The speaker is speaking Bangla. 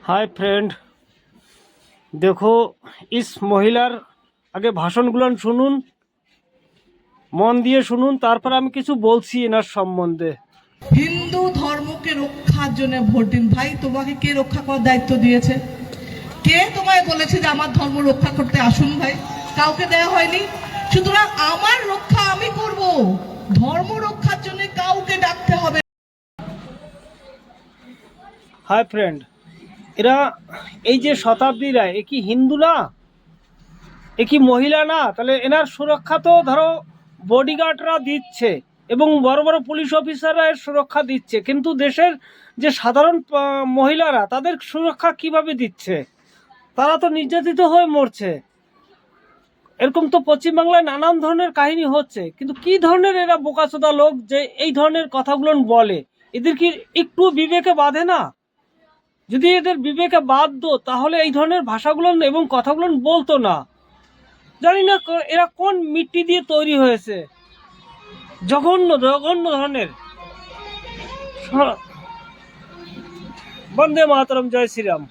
हाय फ्रेंड, देखो इस महिलार आगे भाषणगुलो शुनुन, मन दिए शुनुन, तारपर आमी किछु बोलছি এনার সম্বন্ধে। হিন্দু ধর্মকে রক্ষার জন্য ভোট দিন। ভাই, তোমাকে কে রক্ষা করার দায়িত্ব দিয়েছে? কে তোমায় বলেছে যে আমার ধর্ম রক্ষা করতে আসুন? ভাই, কাউকে দেওয়া হয়নি। সুতরাং আমার রক্ষা আমি করব, ধর্ম রক্ষার জন্য কাউকে ডাকতে হবে। হাই ফ্রেন্ড, এরা এই যে শতাব্দী রায়, এ কি হিন্দু না? এ কি মহিলা না? তাহলে এনার সুরক্ষা তো ধরো বডিগার্ডরা দিচ্ছে এবং বড় বড় পুলিশ অফিসাররা এর সুরক্ষা দিচ্ছে, কিন্তু দেশের যে সাধারণ মহিলারা তাদের সুরক্ষা কিভাবে দিচ্ছে? তারা তো নির্যাতিত হয়ে মরছে। এরকম তো পশ্চিমবাংলায় নানান ধরনের কাহিনী হচ্ছে, কিন্তু কি ধরনের এরা বোকাচোদা লোক যে এই ধরনের কথাগুলো বলে? এদের কি একটু বিবেকে বাঁধে না? যদি এদের বিবেকে বাঁধতো তাহলে এই ধরনের ভাষাগুলো এবং কথাগুলো বলতো না। জানি না এরা কোন মিট্টি দিয়ে তৈরি হয়েছে, জঘন্য জঘন্য ধরনের। বন্দে মাতরম, জয় শ্রীরাম।